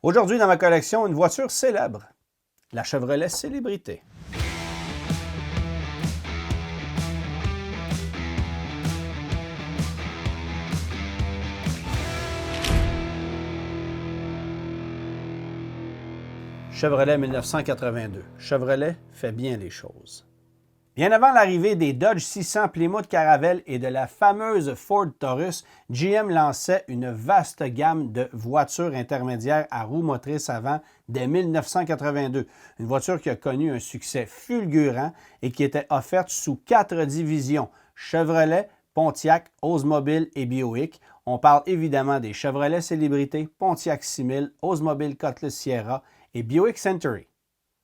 Aujourd'hui, dans ma collection, une voiture célèbre, la Chevrolet Célébrité. Chevrolet 1982. Chevrolet fait bien les choses. Bien avant l'arrivée des Dodge 600, Plymouth Caravelle et de la fameuse Ford Taurus, GM lançait une vaste gamme de voitures intermédiaires à roues motrices avant dès 1982. Une voiture qui a connu un succès fulgurant et qui était offerte sous 4 divisions: Chevrolet, Pontiac, Oldsmobile et Buick. On parle évidemment des Chevrolet Célébrité, Pontiac 6000, Oldsmobile Cutlass Sierra et Buick Century.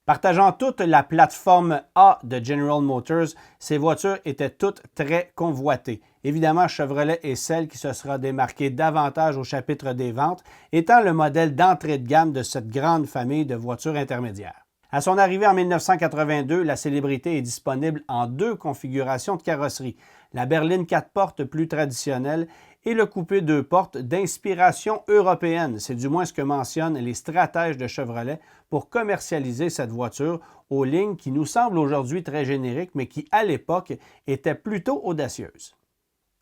Partageant toute la plateforme A de General Motors, ces voitures étaient toutes très convoitées. Évidemment, Chevrolet est celle qui se sera démarquée davantage au chapitre des ventes, étant le modèle d'entrée de gamme de cette grande famille de voitures intermédiaires. À son arrivée en 1982, la Célébrité est disponible en 2 configurations de carrosserie: la berline 4 portes plus traditionnelle et le coupé 2 portes d'inspiration européenne. C'est du moins ce que mentionnent les stratèges de Chevrolet pour commercialiser cette voiture aux lignes qui nous semblent aujourd'hui très génériques, mais qui, à l'époque, étaient plutôt audacieuses.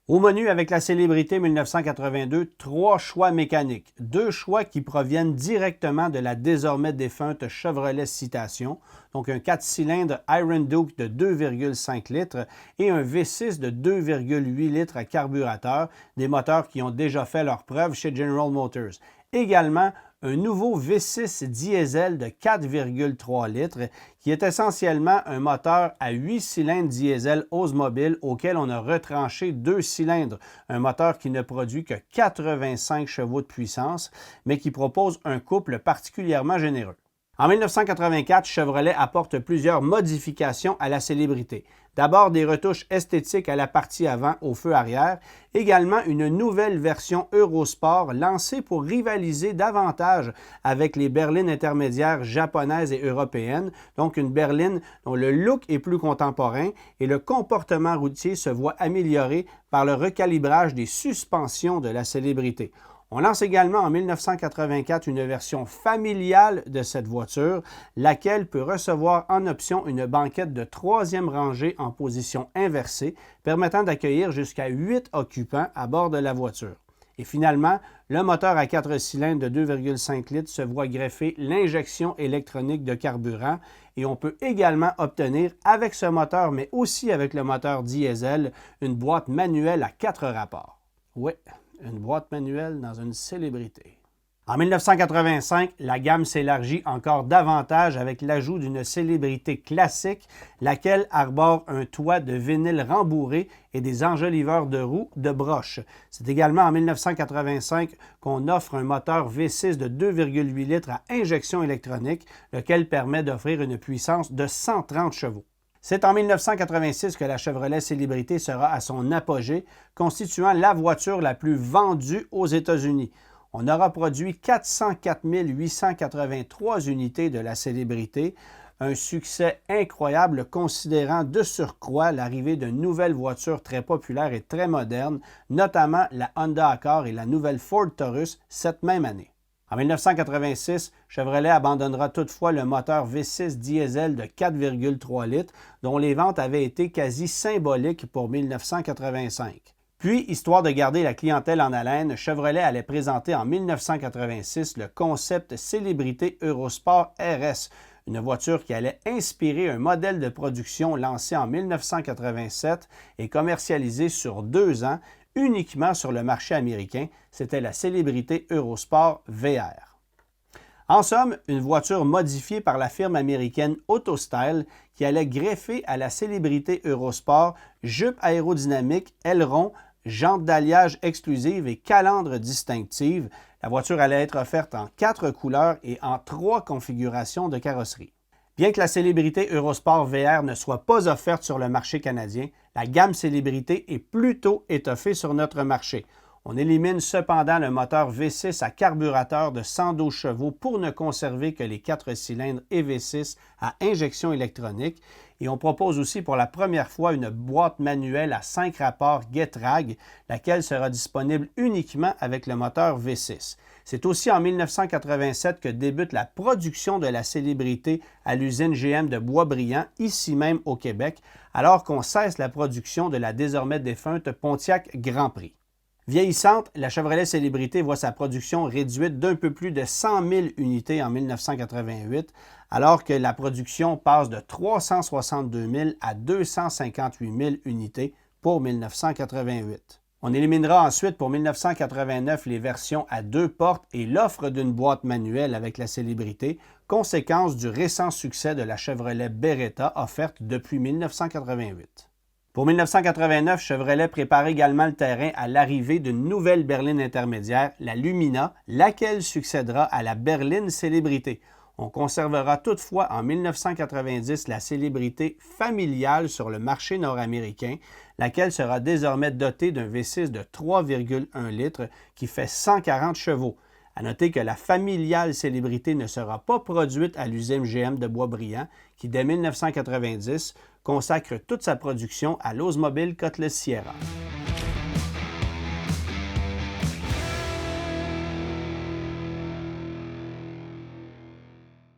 Au menu, avec la Célébrité 1982, 3 choix mécaniques. 2 choix qui proviennent directement de la désormais défunte Chevrolet Citation, donc un 4 cylindres Iron Duke de 2,5 litres et un V6 de 2,8 litres à carburateur, des moteurs qui ont déjà fait leurs preuves chez General Motors. Également, un nouveau V6 diesel de 4,3 litres qui est essentiellement un moteur à 8 cylindres diesel Oldsmobile auquel on a retranché 2 cylindres, un moteur qui ne produit que 85 chevaux de puissance, mais qui propose un couple particulièrement généreux. En 1984, Chevrolet apporte plusieurs modifications à la Célébrité. D'abord, des retouches esthétiques à la partie avant au feu arrière, également une nouvelle version Eurosport lancée pour rivaliser davantage avec les berlines intermédiaires japonaises et européennes, donc une berline dont le look est plus contemporain et le comportement routier se voit amélioré par le recalibrage des suspensions de la Célébrité. On lance également en 1984 une version familiale de cette voiture, laquelle peut recevoir en option une banquette de 3e rangée en position inversée, permettant d'accueillir jusqu'à 8 occupants à bord de la voiture. Et finalement, le moteur à 4 cylindres de 2,5 litres se voit greffer l'injection électronique de carburant et on peut également obtenir avec ce moteur, mais aussi avec le moteur diesel, une boîte manuelle à 4 rapports. Oui, une boîte manuelle dans une Célébrité. En 1985, la gamme s'élargit encore davantage avec l'ajout d'une Célébrité classique, laquelle arbore un toit de vinyle rembourré et des enjoliveurs de roues de broche. C'est également en 1985 qu'on offre un moteur V6 de 2,8 litres à injection électronique, lequel permet d'offrir une puissance de 130 chevaux. C'est en 1986 que la Chevrolet Célébrité sera à son apogée, constituant la voiture la plus vendue aux États-Unis. On aura produit 404 883 unités de la Célébrité, un succès incroyable considérant de surcroît l'arrivée de nouvelles voitures très populaires et très modernes, notamment la Honda Accord et la nouvelle Ford Taurus cette même année. En 1986, Chevrolet abandonnera toutefois le moteur V6 diesel de 4,3 litres, dont les ventes avaient été quasi symboliques pour 1985. Puis, histoire de garder la clientèle en haleine, Chevrolet allait présenter en 1986 le concept Célébrité Eurosport RS, une voiture qui allait inspirer un modèle de production lancé en 1987 et commercialisé sur 2 ans, uniquement sur le marché américain. C'était la Célébrité Eurosport VR. En somme, une voiture modifiée par la firme américaine AutoStyle qui allait greffer à la Célébrité Eurosport jupe aérodynamique, aileron, jantes d'alliage exclusives et calandre distinctive. La voiture allait être offerte en 4 couleurs et en 3 configurations de carrosserie. Bien que la Célébrité Eurosport VR ne soit pas offerte sur le marché canadien, la gamme Célébrité est plutôt étoffée sur notre marché. On élimine cependant le moteur V6 à carburateur de 112 chevaux pour ne conserver que les 4 cylindres et V6 à injection électronique et on propose aussi pour la première fois une boîte manuelle à 5 rapports Getrag, laquelle sera disponible uniquement avec le moteur V6. C'est aussi en 1987 que débute la production de la célébrité à l'usine GM de Boisbriand, ici même au Québec, alors qu'on cesse la production de la désormais défunte Pontiac Grand Prix. Vieillissante, la Chevrolet Célébrité voit sa production réduite d'un peu plus de 100 000 unités en 1988, alors que la production passe de 362 000 à 258 000 unités pour 1988. On éliminera ensuite pour 1989 les versions à 2 portes et l'offre d'une boîte manuelle avec la Célébrité, conséquence du récent succès de la Chevrolet Beretta offerte depuis 1988. Pour 1989, Chevrolet prépare également le terrain à l'arrivée d'une nouvelle berline intermédiaire, la Lumina, laquelle succédera à la berline Célébrité. On conservera toutefois en 1990 la Célébrité familiale sur le marché nord-américain, laquelle sera désormais dotée d'un V6 de 3,1 litres qui fait 140 chevaux. À noter que la familiale Célébrité ne sera pas produite à l'usine GM de Boisbriand, qui dès 1990 consacre toute sa production à l'Oldsmobile Cutlass Sierra.